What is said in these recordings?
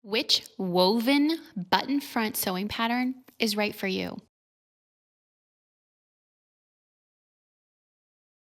Which woven button front sewing pattern is right for you?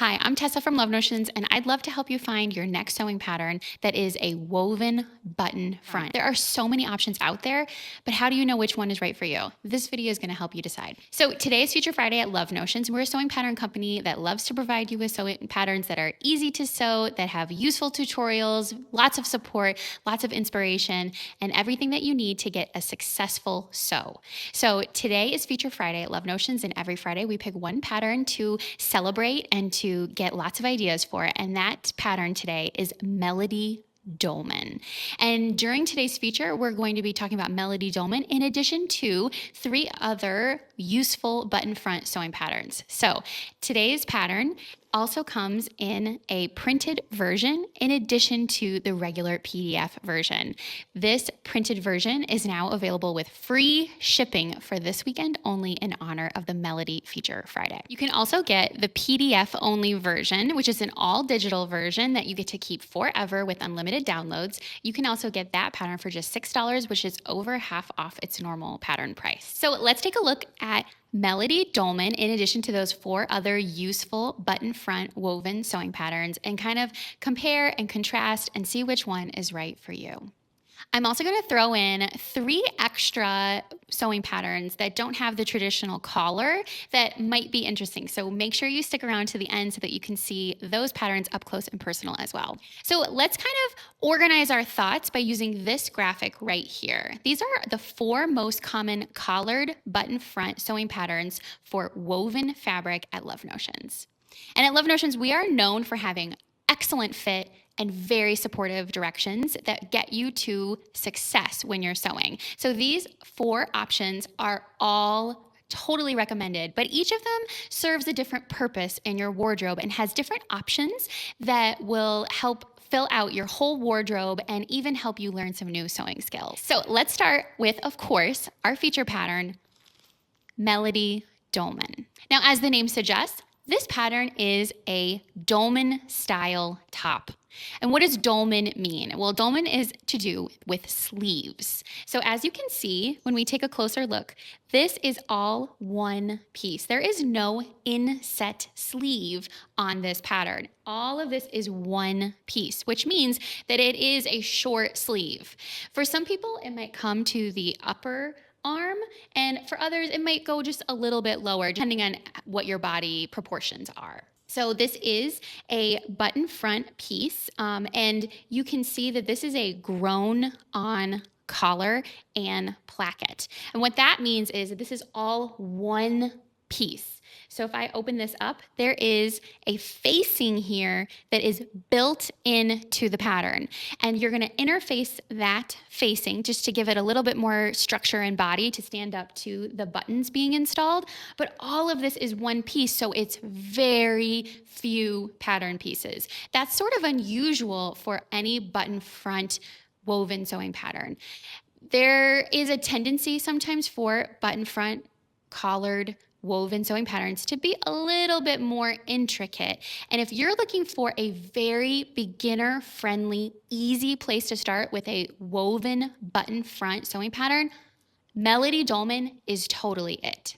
Hi, I'm Tessa from Love Notions, and I'd love to help you find your next sewing pattern that is a woven button front. There are so many options out there, but how do you know which one is right for you? This video is going to help you decide. So today is Future Friday at Love Notions. We're a sewing pattern company that loves to provide you with sewing patterns that are easy to sew, that have useful tutorials, lots of support, lots of inspiration, and everything that you need to get a successful sew. So today is Future Friday at Love Notions, and every Friday we pick one pattern to celebrate and to get lots of ideas for. And that pattern today is Melody Dolman. And during today's feature, we're going to be talking about Melody Dolman in addition to 3 other useful button front sewing patterns. So today's pattern also comes in a printed version in addition to the regular PDF version. This printed version is now available with free shipping for this weekend only in honor of the Melody Feature Friday. You can also get the PDF only version, which is an all digital version that you get to keep forever with unlimited downloads. You can also get that pattern for just $6, which is over half off its normal pattern price. So let's take a look at Melody Dolman, in addition to those 4 other useful button front woven sewing patterns, and kind of compare and contrast and see which one is right for you. I'm also going to throw in 3 extra sewing patterns that don't have the traditional collar that might be interesting. So make sure you stick around to the end so that you can see those patterns up close and personal as well. So let's kind of organize our thoughts by using this graphic right here. These are the 4 most common collared button front sewing patterns for woven fabric at Love Notions. And at Love Notions, we are known for having excellent fit and very supportive directions that get you to success when you're sewing. So these 4 options are all totally recommended, but each of them serves a different purpose in your wardrobe and has different options that will help fill out your whole wardrobe and even help you learn some new sewing skills. So let's start with, of course, our feature pattern, Melody Dolman. Now, as the name suggests, this pattern is a dolman style top. And what does dolman mean? Well, dolman is to do with sleeves. So as you can see, when we take a closer look, this is all one piece. There is no inset sleeve on this pattern. All of this is one piece, which means that it is a short sleeve. For some people, it might come to the upper arm, and for others it might go just a little bit lower depending on what your body proportions are. So this is a button front piece, and you can see that this is a grown on collar and placket. And what that means is that this is all one piece. So if I open this up, there is a facing here that is built into the pattern. And you're going to interface that facing just to give it a little bit more structure and body to stand up to the buttons being installed. But all of this is one piece, so it's very few pattern pieces. That's sort of unusual for any button front woven sewing pattern. There is a tendency sometimes for button front collared woven sewing patterns to be a little bit more intricate. And if you're looking for a very beginner friendly, easy place to start with a woven button front sewing pattern, Melody Dolman is totally it.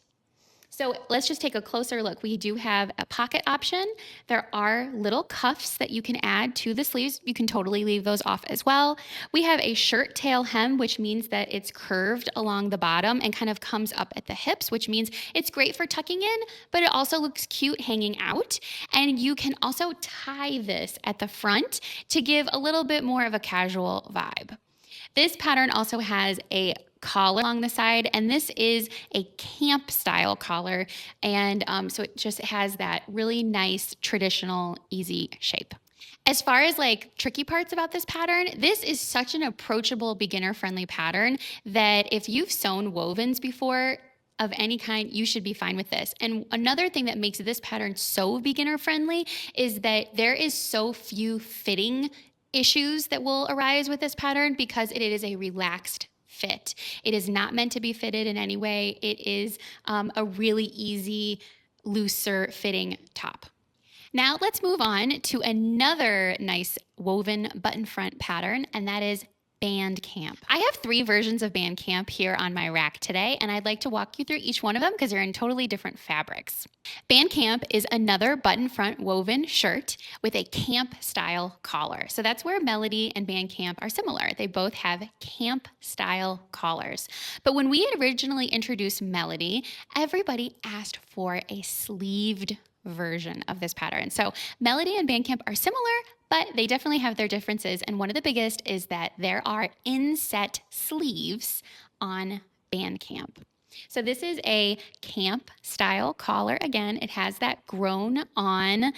So let's just take a closer look. We do have a pocket option. There are little cuffs that you can add to the sleeves. You can totally leave those off as well. We have a shirt tail hem, which means that it's curved along the bottom and kind of comes up at the hips, which means it's great for tucking in, but it also looks cute hanging out. And you can also tie this at the front to give a little bit more of a casual vibe. This pattern also has a collar along the side, and this is a camp style collar, and so it just has that really nice traditional easy shape. As far as like tricky parts about this pattern, this is such an approachable beginner friendly pattern that if you've sewn wovens before of any kind, you should be fine with this. And another thing that makes this pattern so beginner friendly is that there is so few fitting issues that will arise with this pattern because it is a relaxed fit. It is not meant to be fitted in any way. It is a really easy, looser fitting top. Now let's move on to another nice woven button front pattern, and that is Band Camp. I have 3 versions of Band Camp here on my rack today, and I'd like to walk you through each one of them because they're in totally different fabrics. Band Camp is another button front woven shirt with a camp style collar. So that's where Melody and Band Camp are similar. They both have camp style collars. But when we had originally introduced Melody, everybody asked for a sleeved version of this pattern. So Melody and Band Camp are similar, but they definitely have their differences. And one of the biggest is that there are inset sleeves on Band Camp. So this is a camp style collar. Again, it has that grown on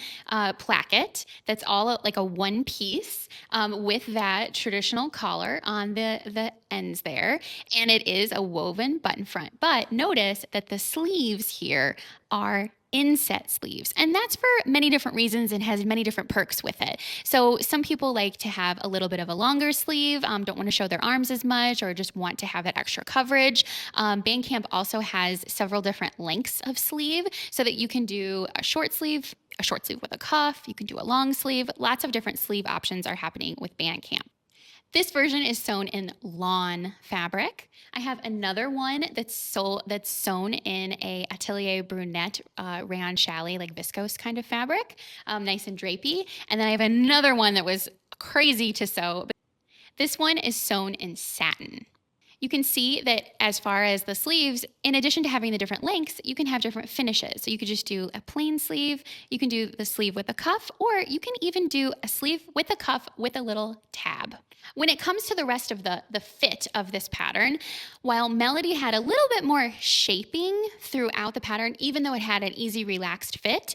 placket that's all like a one piece with that traditional collar on the ends there. And it is a woven button front. But notice that the sleeves here are inset sleeves, and that's for many different reasons and has many different perks with it. So some people like to have a little bit of a longer sleeve, don't want to show their arms as much, or just want to have that extra coverage. Band Camp also has several different lengths of sleeve so that you can do a short sleeve with a cuff, you can do a long sleeve. Lots of different sleeve options are happening with Band Camp. This version is sewn in lawn fabric. I have another one that's sewn in a atelier brunette rayon challis, like viscose kind of fabric, nice and drapey. And then I have another one that was crazy to sew. This one is sewn in satin. You can see that as far as the sleeves, in addition to having the different lengths, you can have different finishes. So you could just do a plain sleeve, you can do the sleeve with a cuff, or you can even do a sleeve with a cuff with a little tab. When it comes to the rest of the fit of this pattern, while Melody had a little bit more shaping throughout the pattern, even though it had an easy, relaxed fit,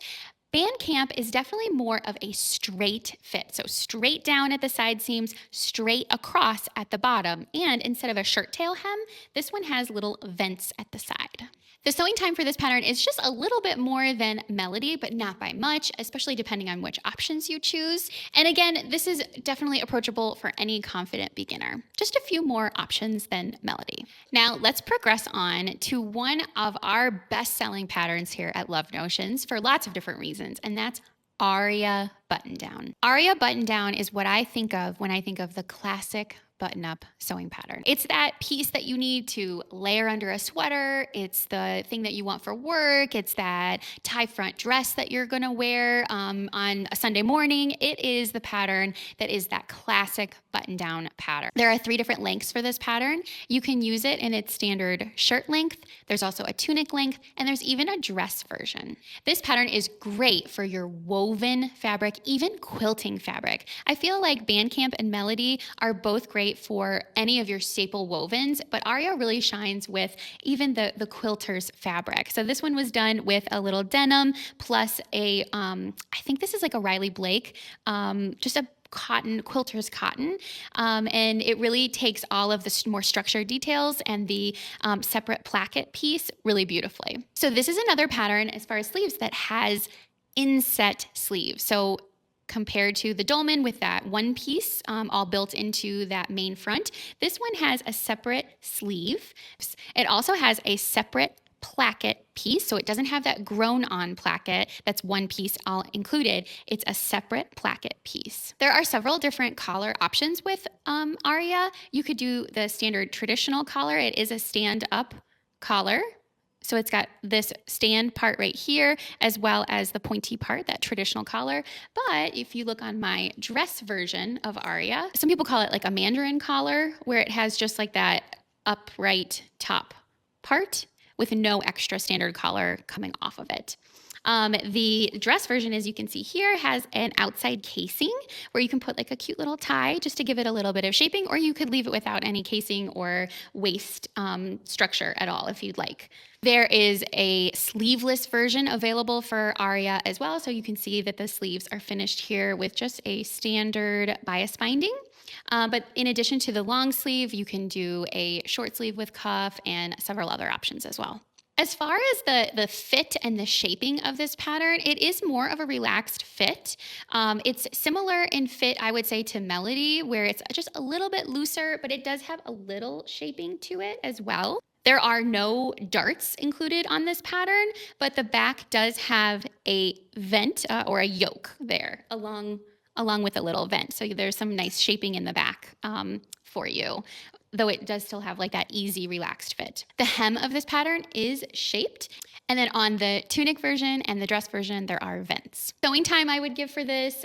Band Camp is definitely more of a straight fit. So straight down at the side seams, straight across at the bottom. And instead of a shirt tail hem, this one has little vents at the side. The sewing time for this pattern is just a little bit more than Melody, but not by much, especially depending on which options you choose. And again, this is definitely approachable for any confident beginner. Just a few more options than Melody. Now let's progress on to one of our best-selling patterns here at Love Notions for lots of different reasons, and that's Arya Buttondown. Arya Buttondown is what I think of when I think of the classic button-up sewing pattern. It's that piece that you need to layer under a sweater. It's the thing that you want for work. It's that tie front dress that you're gonna wear on a Sunday morning. It is the pattern that is that classic button-down pattern. There are 3 different lengths for this pattern. You can use it in its standard shirt length. There's also a tunic length, and there's even a dress version. This pattern is great for your woven fabric, even quilting fabric. I feel like Band Camp and Melody are both great for any of your staple wovens, but Arya really shines with even the quilter's fabric. So this one was done with a little denim plus a, I think this is like a Riley Blake, just a quilter's cotton, and it really takes all of the more structured details and the separate placket piece really beautifully. So this is another pattern as far as sleeves that has inset sleeves. So compared to the Dolman with that one piece all built into that main front, this one has a separate sleeve. It also has a separate placket piece, so it doesn't have that grown on placket that's one piece all included. It's a separate placket piece. There are several different collar options with Arya. You could do the standard traditional collar. It is a stand-up collar. So it's got this stand part right here, as well as the pointy part, that traditional collar. But if you look on my dress version of Arya, some people call it like a mandarin collar, where it has just like that upright top part with no extra standard collar coming off of it. The dress version, as you can see here, has an outside casing where you can put like a cute little tie just to give it a little bit of shaping, or you could leave it without any casing or waist structure at all if you'd like. There is a sleeveless version available for Arya as well, so you can see that the sleeves are finished here with just a standard bias binding. But in addition to the long sleeve, you can do a short sleeve with cuff and several other options as well. As far as the fit and the shaping of this pattern, it is more of a relaxed fit. It's similar in fit, I would say, to Melody, where it's just a little bit looser, but it does have a little shaping to it as well. There are no darts included on this pattern, but the back does have a vent or a yoke there along along with a little vent. So there's some nice shaping in the back for you, though it does still have like that easy, relaxed fit. The hem of this pattern is shaped. And then on the tunic version and the dress version, there are vents. Sewing time I would give for this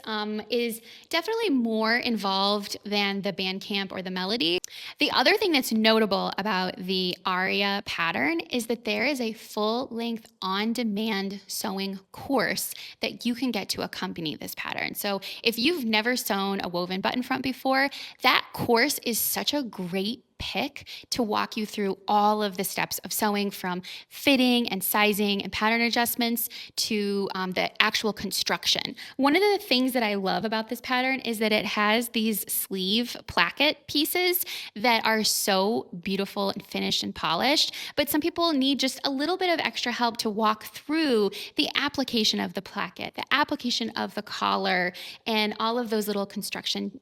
is definitely more involved than the band camp or the melody. The other thing that's notable about the Arya pattern is that there is a full-length on-demand sewing course that you can get to accompany this pattern. So if you've never sewn a woven button front before, that course is such a great pick to walk you through all of the steps of sewing, from fitting and sizing and pattern adjustments to the actual construction. One of the things that I love about this pattern is that it has these sleeve placket pieces that are so beautiful and finished and polished, but some people need just a little bit of extra help to walk through the application of the placket, the application of the collar, and all of those little construction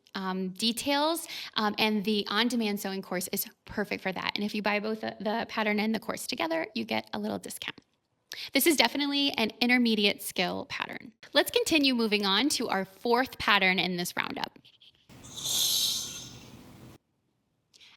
details, and the on-demand sewing course is perfect for that. And if you buy both the pattern and the course together, you get a little discount. This is definitely an intermediate skill pattern. Let's continue moving on to our fourth pattern in this roundup.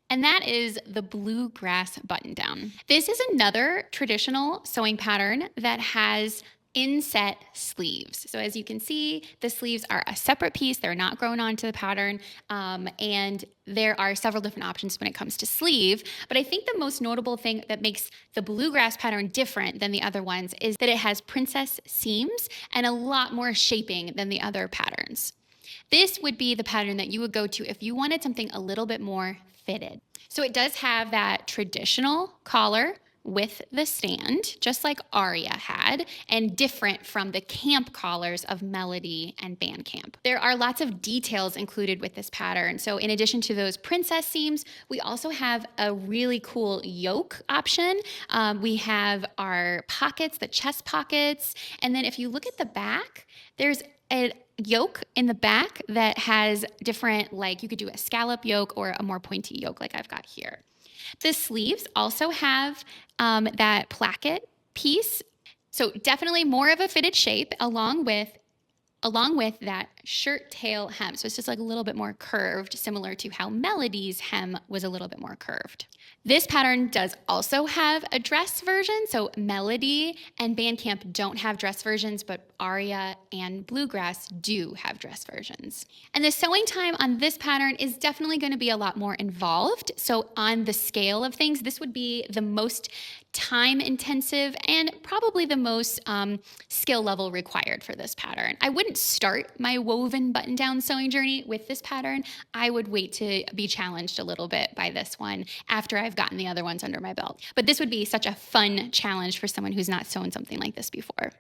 And that is the Bluegrass button-down. This is another traditional sewing pattern that has inset sleeves. So as you can see, the sleeves are a separate piece. They're not grown onto the pattern. And there are several different options when it comes to sleeve. But I think the most notable thing that makes the Bluegrass pattern different than the other ones is that it has princess seams and a lot more shaping than the other patterns. This would be the pattern that you would go to if you wanted something a little bit more fitted. So it does have that traditional collar with the stand, just like Arya had, and different from the camp collars of Melody and Band Camp. There are lots of details included with this pattern. So in addition to those princess seams, we also have a really cool yoke option. We have our pockets, the chest pockets, and then if you look at the back, there's a yoke in the back that has different, like you could do a scallop yoke or a more pointy yoke like I've got here. The sleeves also have that placket piece. So definitely more of a fitted shape along with that shirt tail hem. So it's just like a little bit more curved, similar to how Melody's hem was a little bit more curved. This pattern does also have a dress version. So Melody and Band Camp don't have dress versions, but Arya and Bluegrass do have dress versions. And the sewing time on this pattern is definitely going to be a lot more involved. So on the scale of things, this would be the most time intensive and probably the most skill level required for this pattern. I wouldn't start my woven button down sewing journey with this pattern. I would wait to be challenged a little bit by this one after I've gotten the other ones under my belt. But this would be such a fun challenge for someone who's not sewn something like this before.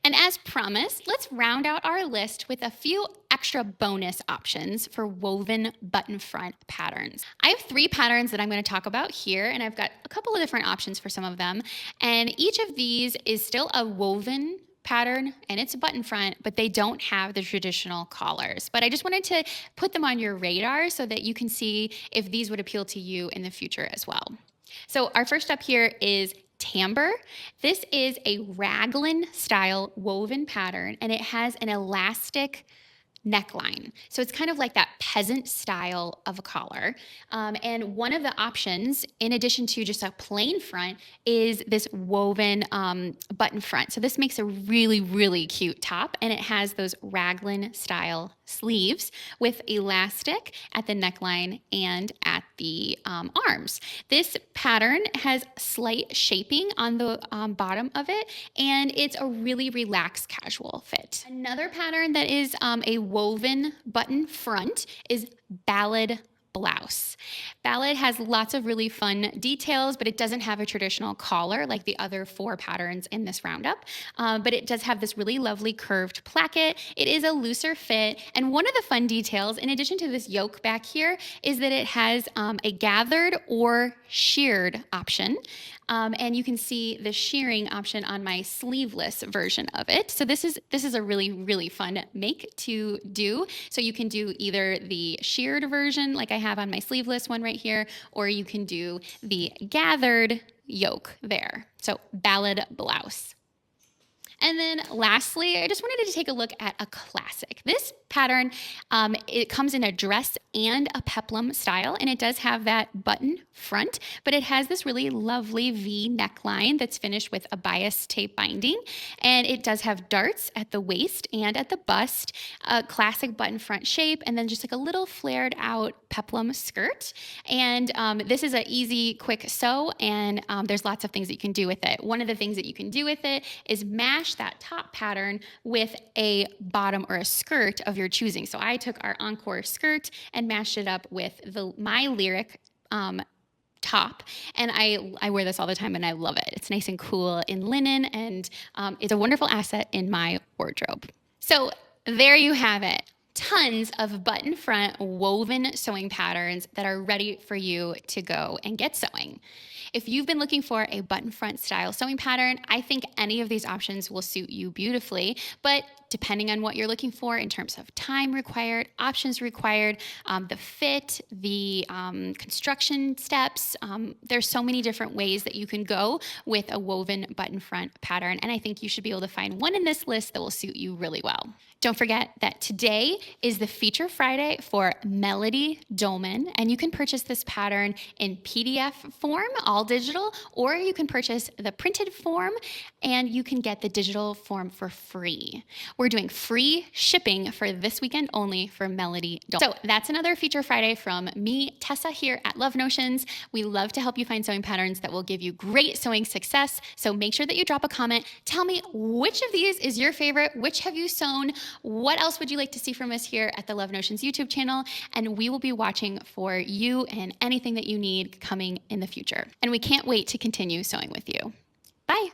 And as promised, let's round out our list with a few extra bonus options for woven button front patterns. I have 3 patterns that I'm going to talk about here, and I've got a couple of different options for some of them. And each of these is still a woven pattern and it's a button front, but they don't have the traditional collars. But I just wanted to put them on your radar so that you can see if these would appeal to you in the future as well. So our first up here is Timbre. This is a raglan style woven pattern, and it has an elastic neckline. So it's kind of like that peasant style of a collar. And one of the options, in addition to just a plain front, is this woven button front. So this makes a really, really cute top, and it has those raglan style sleeves with elastic at the neckline and at the arms. This pattern has slight shaping on the bottom of it, and it's a really relaxed casual fit. Another pattern that is a woven button front is Ballad Blouse. Ballad has lots of really fun details, but it doesn't have a traditional collar like the other 4 patterns in this roundup. But it does have this really lovely curved placket. It is a looser fit. And one of the fun details, in addition to this yoke back here, is that it has a gathered or sheared option. And you can see the shearing option on my sleeveless version of it. So this is a really, really fun make to do. So you can do either the sheared version like I have on my sleeveless one right here, or you can do the gathered yoke there. So Ballad Blouse. And then lastly, I just wanted to take a look at a classic. This pattern, it comes in a dress and a peplum style, and it does have that button front, but it has this really lovely V neckline that's finished with a bias tape binding, and it does have darts at the waist and at the bust, a classic button front shape, and then just like a little flared out peplum skirt. And this is an easy, quick sew, and there's lots of things that you can do with it. One of the things that you can do with it is mash that top pattern with a bottom or a skirt of your choosing. So I took our Encore skirt and mashed it up with my Lyric top, and I wear this all the time and I love it. It's nice and cool in linen, and it's a wonderful asset in my wardrobe. So there you have it. Tons of button front woven sewing patterns that are ready for you to go and get sewing. If you've been looking for a button front style sewing pattern, I think any of these options will suit you beautifully, but depending on what you're looking for in terms of time required, options required, the fit, the construction steps, there's so many different ways that you can go with a woven button front pattern, and I think you should be able to find one in this list that will suit you really well. Don't forget that today is the Feature Friday for Melody Dolman, and you can purchase this pattern in PDF form, all digital, or you can purchase the printed form and you can get the digital form for free. We're doing free shipping for this weekend only for Melody Dolman. So that's another Feature Friday from me, Tessa, here at Love Notions. We love to help you find sewing patterns that will give you great sewing success. So make sure that you drop a comment. Tell me which of these is your favorite, which have you sewn, what else would you like to see from us here at the Love Notions YouTube channel, and we will be watching for you and anything that you need coming in the future. And we can't wait to continue sewing with you. Bye.